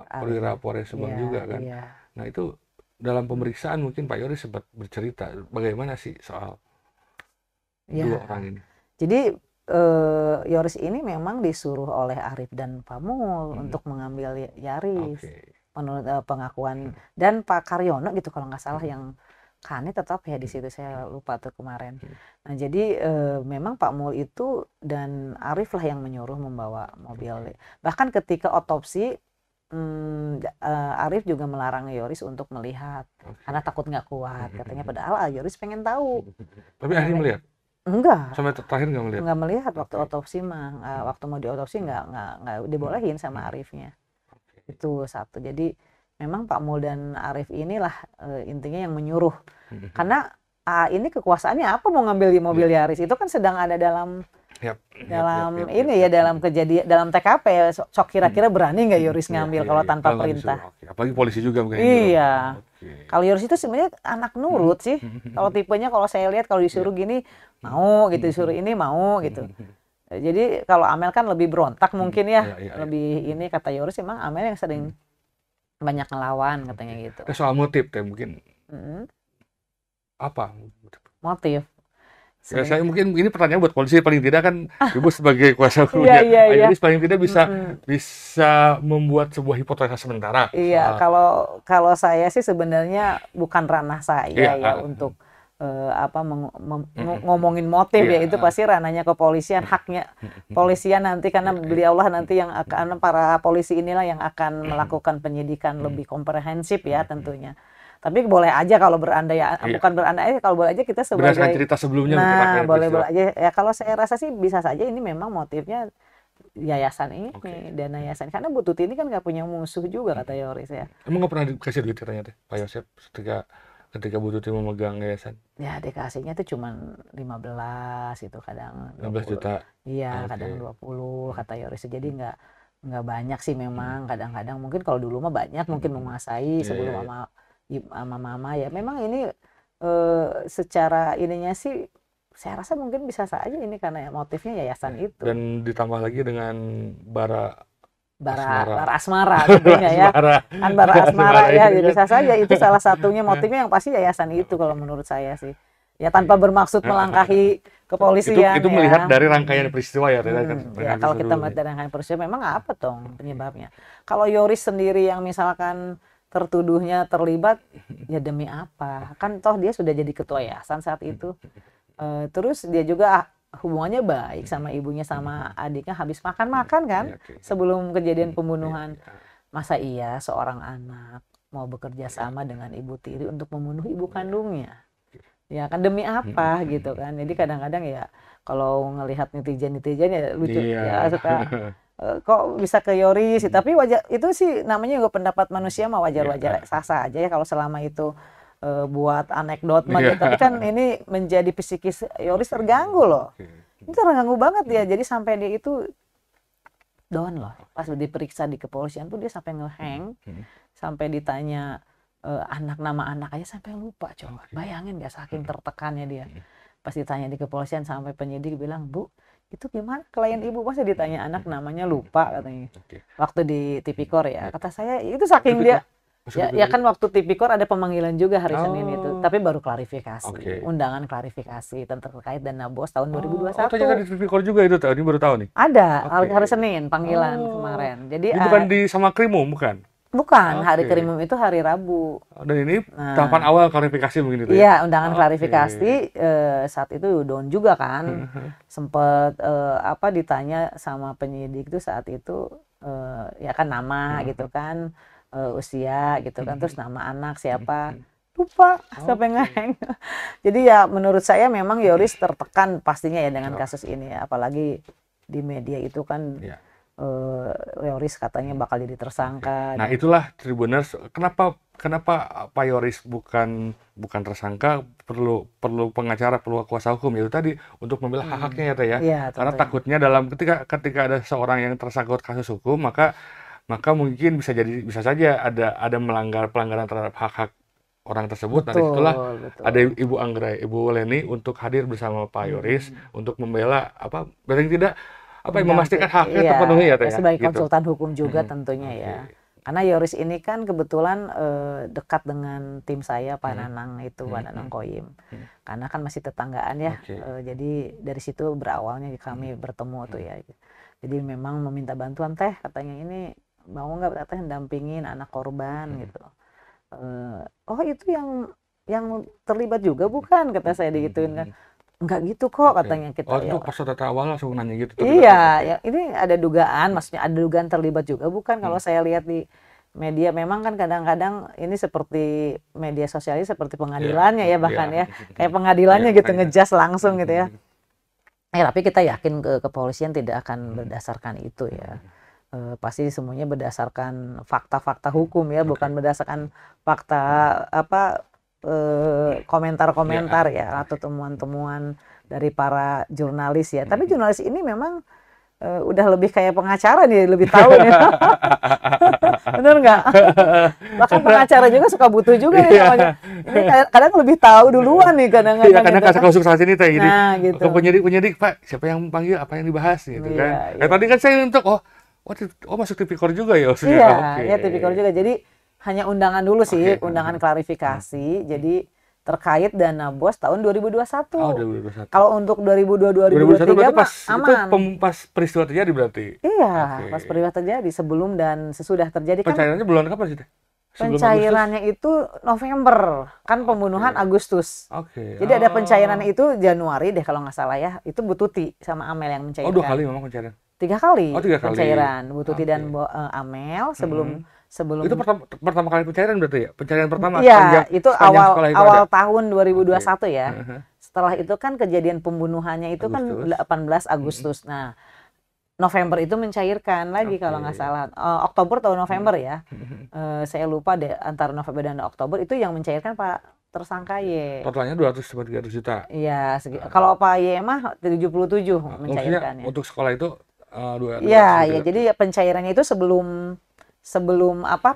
Perwira Polres Subang juga kan. Iya. Nah itu dalam pemeriksaan mungkin Pak Yoris sempat bercerita bagaimana sih soal dua orang ini. Jadi Yoris ini memang disuruh oleh Arif dan Pak Mul untuk mengambil Yaris. Menurut pengakuan dan Pak Karyono gitu kalau nggak salah, yang Kani tetap ya di situ, saya lupa tuh kemarin. Nah jadi memang Pak Mul itu dan Arif lah yang menyuruh membawa mobil. Bahkan ketika otopsi Arif juga melarang Yoris untuk melihat karena takut nggak kuat katanya, padahal Yoris pengen tahu. Tapi Arif melihat? Enggak. Sampai terakhir nggak melihat? Nggak melihat waktu otopsi mah. Waktu mau diotopsi nggak dibolehin sama Arifnya. Itu satu. Jadi memang Pak Mul dan Arif inilah intinya yang menyuruh. Karena ini kekuasaannya apa mau ngambil di mobil Yaris? Itu kan sedang ada dalam dalam kejadian, dalam TKP ya. Sok kira-kira berani nggak Yoris ngambil kalau tanpa perintah? Apalagi polisi juga mungkin. Iya. Kalau Yoris itu sebenarnya anak nurut sih. Kalau tipenya, kalau saya lihat kalau disuruh gini mau gitu, disuruh ini mau gitu. Jadi kalau Amel kan lebih berontak mungkin ya, lebih ini, kata Yoris emang Amel yang sering banyak ngelawan katanya gitu. Soal motif teh mungkin apa motif? Ya, saya mungkin ini pertanyaan buat polisi, paling tidak kan Ibu sebagai kuasa hukumnya Yoris paling tidak bisa membuat sebuah hipotesa sementara. Iya, kalau saya sih sebenarnya bukan ranah saya ya untuk ngomongin motif ya, itu pasti ranahnya kepolisian, haknya polisian nanti, karena beliaulah nanti yang akan, para polisi inilah yang akan melakukan penyidikan lebih komprehensif ya tentunya. Tapi boleh aja kalau berandai, bukan berandai, kalau boleh aja kita sebagai berdasarkan cerita sebelumnya, boleh aja ya. Kalau saya rasa sih bisa saja ini memang motifnya yayasan ini, dana yayasan, karena Bu Tuti ini kan nggak punya musuh juga kata Yoris ya. Emang nggak pernah dikasih duit katanya teh Pak Yosep ketika Bu Tuti memegang yayasan? Ya dikasihnya tuh cuma 15 itu, kadang 15 juta. Iya, kadang 20 kata Yoris. Jadi nggak banyak sih memang. Kadang-kadang mungkin kalau dulu mah banyak, mungkin menguasai sebelum sama mama ya. Memang ini secara ininya sih saya rasa mungkin bisa saja ini karena motifnya yayasan itu. Dan ditambah lagi dengan bara asmara tentunya ya. Kan bara asmara ya, jadi bisa saja itu salah satunya motifnya, yang pasti yayasan itu kalau menurut saya sih. Ya tanpa bermaksud melangkahi kepolisian. Itu melihat dari rangkaian peristiwa ya. Ya kalau kita melihat dari rangkaian peristiwa, memang apa dong penyebabnya. Kalau Yoris sendiri yang misalkan tertuduhnya terlibat, ya demi apa? Kan toh dia sudah jadi ketua yayasan saat itu. Terus dia juga hubungannya baik sama ibunya sama adiknya, habis makan-makan kan Iya, oke. sebelum kejadian Iya, pembunuhan. iya. Masa iya seorang anak mau bekerja sama dengan ibu tiri untuk membunuh ibu kandungnya? Ya kan demi apa gitu kan. Jadi kadang-kadang ya kalau ngelihat netizen-netizen ya lucu ya, Iya. suka kok bisa ke Yoris sih, tapi wajar itu sih, namanya juga pendapat manusia mah Iya. wajar-wajar sah-sah aja ya kalau selama itu buat anekdot mah Iya. gitu. Tapi kan ini menjadi psikis Yoris terganggu loh. Oke. Ini terganggu banget ya. Jadi sampai dia itu down loh. Pas diperiksa di kepolisian tuh dia sampai ngehang, sampai ditanya nama anak aja sampai lupa coba. Oke. Bayangin gak saking tertekannya dia. Pas ditanya di kepolisian sampai penyidik bilang, "Bu, itu gimana klien ibu masa ditanya anak namanya lupa," katanya. Oke. Waktu di Tipikor ya. Kata saya itu saking dia ya kan waktu Tipikor ada pemanggilan juga hari Senin itu, tapi baru klarifikasi, Oke. undangan klarifikasi terkait dana bos tahun Oh, 2021. ternyata di Tipikor juga itu ini baru tahu nih. Ada Oke. hari Senin panggilan Oh. kemarin. Jadi Ini bukan di sama Krimum, bukan? bukan, hari Oke. Krimum itu hari Rabu. Dan ini Nah, tahapan awal klarifikasi mungkin itu ya? iya, undangan Oke. klarifikasi saat itu down juga kan. Sempet ditanya sama penyidik itu saat itu ya kan nama gitu kan, usia gitu kan, terus nama anak siapa. Lupa sampai ngeheng. Jadi ya menurut saya memang Yoris tertekan pastinya ya dengan kasus ini ya, apalagi di media itu kan Iya. Yoris katanya bakal jadi tersangka. Nah, itulah Tribuners, kenapa Pak Yoris bukan tersangka, perlu pengacara, perlu kuasa hukum itu tadi untuk membela hak-haknya ya Teh ya. Iya, Karena tentunya. takutnya ketika ada seorang yang tersangkut kasus hukum, maka mungkin bisa saja ada pelanggaran terhadap hak-hak orang tersebut. Nah, disitulah Betul. ada Ibu Anggra, Ibu Leni untuk hadir bersama Pak Yoris untuk membela paling tidak memastikan haknya Iya, terpenuhi ya Teh ya. sebagai Gitu. konsultan hukum juga tentunya ya. Karena Yoris ini kan kebetulan dekat dengan tim saya Pak Nanang itu, Pak Nanang Koyim. Karena kan masih tetanggaan ya. Oke. Jadi dari situ berawalnya kami bertemu tuh ya. Jadi memang meminta bantuan Teh, katanya ini mau nggak Teh dampingin anak korban gitu. Oh itu yang terlibat juga bukan, kata saya digituin kan. Enggak gitu kok katanya kita. Oh, itu pas data awal langsung nanya gitu. Iya, ya ini ada dugaan, maksudnya ada dugaan terlibat juga bukan. Kalau saya lihat di media memang kan kadang-kadang ini seperti media sosial ini seperti pengadilannya ya bahkan ya. Kayak pengadilannya gitu ngejas langsung gitu ya. Tapi kita yakin kepolisian tidak akan berdasarkan itu ya. Pasti semuanya berdasarkan fakta-fakta hukum ya, bukan berdasarkan fakta komentar-komentar ya atau temuan-temuan dari para jurnalis ya. Tapi jurnalis ini memang udah lebih kayak pengacara nih, lebih tahu nih. Bener nggak? Bahkan pengacara juga suka butuh juga nih namanya. Ini kadang lebih tahu duluan nih kadang-kadang. Iya, karena kasus kasus ini Teh. Jadi gitu. ke penyidik Pak, siapa yang panggil, apa yang dibahas gitu kan. Iya. Tadi kan saya untuk masuk Tipikor juga ya. Iya, ya Tipikor juga. Jadi hanya undangan dulu sih, undangan klarifikasi. Jadi terkait dana bos tahun 2021. Oh, 2021. Kalau untuk 2021 2022 berarti mah aman. itu pas peristiwa terjadi berarti. Iya, pas peristiwa terjadi, sebelum dan sesudah terjadi kan. Pencairannya bulan kapan sih Teh? Pencairannya itu November, kan pembunuhan Agustus. Oke. Jadi ada pencairannya itu Januari deh kalau nggak salah ya. Itu Bu Tuti sama Amel yang mencairkan. Oh, 2 kali memang pencairan. 3 kali, Oh, 3 kali. pencairan Bu Tuti dan Amel sebelum Itu pertama kali pencairan berarti ya? Pencairan pertama Iya, itu sepanjang awal tahun 2021 ya. Setelah itu kan kejadian pembunuhannya itu kan 18 Agustus. Nah, November itu mencairkan lagi kalau nggak salah. Oktober atau November ya. Saya lupa deh antara November dan Oktober itu yang mencairkan Pak tersangka Y. Totalnya 200-300 juta. Iya, kalau Pak Y mah 77 mencairkannya. Untuk sekolah itu 200. Iya, jadi pencairannya itu sebelum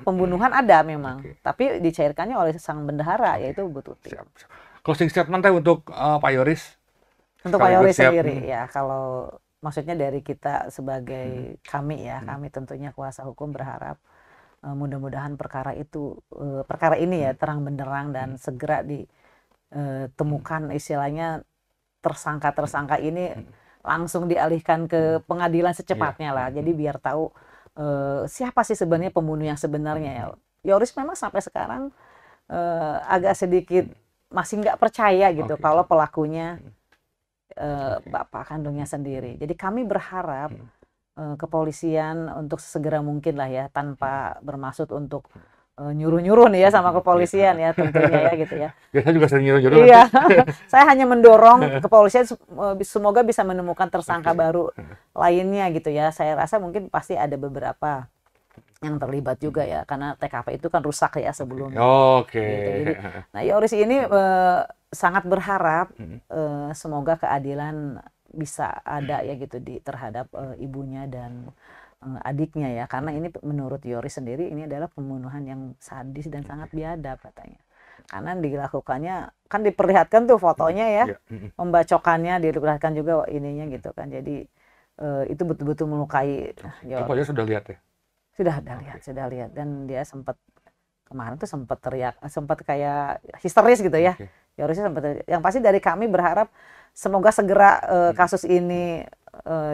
pembunuhan ada memang, tapi dicairkannya oleh sang bendahara yaitu Bu Tuti. Closing statement Teh untuk Pak Yoris. Untuk Pak Yoris sendiri ya, kalau maksudnya dari kita sebagai kami tentunya kuasa hukum berharap mudah-mudahan perkara ini ya terang benderang dan segera ditemukan istilahnya tersangka ini langsung dialihkan ke pengadilan secepatnya lah. Jadi biar tahu siapa sih sebenarnya pembunuh yang sebenarnya ya. Yoris memang sampai sekarang agak sedikit masih nggak percaya gitu kalau pelakunya bapak kandungnya sendiri. Jadi kami berharap kepolisian untuk segera mungkin lah ya, tanpa bermaksud untuk nyuruh-nyuruh nih ya sama kepolisian ya tentunya ya gitu ya. Biasanya juga sering nyuruh-nyuruh. Iya, saya hanya mendorong kepolisian semoga bisa menemukan tersangka baru lainnya gitu ya. Saya rasa mungkin pasti ada beberapa yang terlibat juga ya, karena TKP itu kan rusak ya sebelumnya. Oke. Gitu. Jadi, nah Yoris ini sangat berharap semoga keadilan bisa ada ya gitu terhadap ibunya dan adiknya ya, karena ini menurut Yoris sendiri ini adalah pembunuhan yang sadis dan sangat biadab katanya, karena dilakukannya kan diperlihatkan tuh fotonya ya, pembacokannya diperlihatkan juga ininya gitu kan, jadi itu betul-betul melukai Yoris. Pokoknya sudah lihat ya? Sudah lihat dan dia sempat kemarin tuh sempat teriak, sempat kayak histeris gitu ya. Yorisnya sempat, yang pasti dari kami berharap semoga segera kasus ini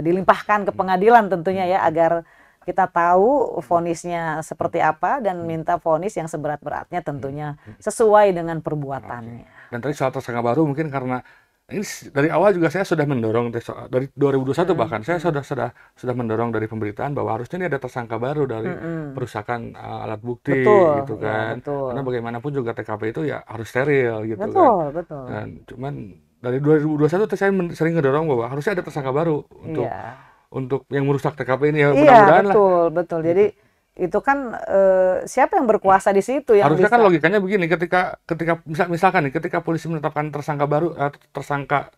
dilimpahkan ke pengadilan tentunya ya, agar kita tahu vonisnya seperti apa dan minta vonis yang seberat-beratnya tentunya sesuai dengan perbuatannya. Dan tadi soal tersangka baru mungkin karena ini dari awal juga saya sudah mendorong dari 2021 bahkan saya sudah mendorong dari pemberitaan bahwa harusnya ini ada tersangka baru dari perusakan alat bukti gitu kan. Ya, karena bagaimanapun juga TKP itu ya harus steril gitu kan. Betul. Dan cuman dari 2021 saya sering ngedorong bahwa harusnya ada tersangka baru untuk yang merusak TKP ini ya, mudah-mudahan lah. Betul. Jadi itu kan siapa yang berkuasa di situ yang harusnya bisa. Kan logikanya begini, ketika misalkan nih ketika polisi menetapkan tersangka baru tersangka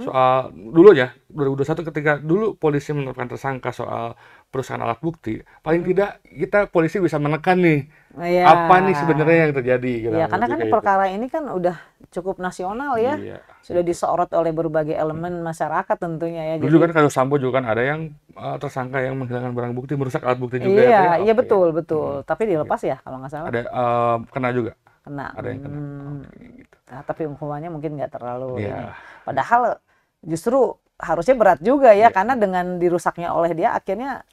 soal dulu ya 2021 ketika dulu polisi menetapkan tersangka soal perusahaan alat bukti, paling tidak kita polisi bisa menekan nih apa nih sebenarnya yang terjadi gitu. Ya, karena kan perkara ini kan udah cukup nasional ya. Sudah disorot oleh berbagai elemen masyarakat tentunya ya. Dulu kan kalau Sambo juga kan ada yang tersangka yang menghilangkan barang bukti, merusak alat bukti juga. Iya betul. Tapi dilepas ya kalau nggak salah. Ada kena juga. Ada yang kena. Gitu. Nah, tapi hukumannya mungkin nggak terlalu ini. Padahal justru harusnya berat juga ya, karena dengan dirusaknya oleh dia akhirnya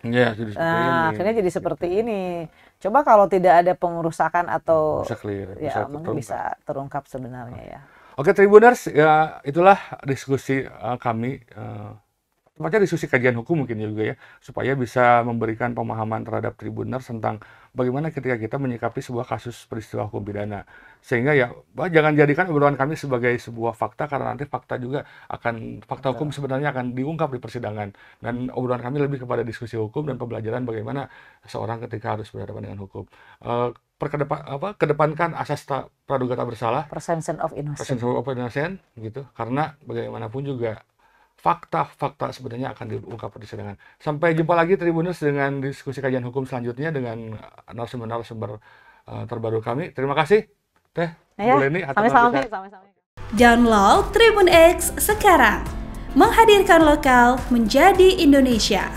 jadi seperti ini. Coba kalau tidak ada pengerusakan atau bisa clear, mungkin bisa terungkap sebenarnya ya. Oke Tribuners, ya itulah diskusi kami, tempatnya diskusi kajian hukum mungkin juga ya, supaya bisa memberikan pemahaman terhadap Tribuners tentang bagaimana ketika kita menyikapi sebuah kasus peristiwa hukum pidana. Sehingga ya jangan jadikan obrolan kami sebagai sebuah fakta, karena nanti fakta hukum sebenarnya akan diungkap di persidangan. Dan obrolan kami lebih kepada diskusi hukum dan pembelajaran bagaimana seorang ketika harus berhadapan dengan hukum. Kedepankan asas praduga tak bersalah, presumption of innocence gitu, karena bagaimanapun juga fakta sebenarnya akan diungkap di persidangan. Sampai jumpa lagi Tribuners dengan diskusi kajian hukum selanjutnya dengan narasumber terbaru kami. Terima kasih Teh Buleni. Sama-sama. Download Tribun X sekarang, menghadirkan lokal menjadi Indonesia.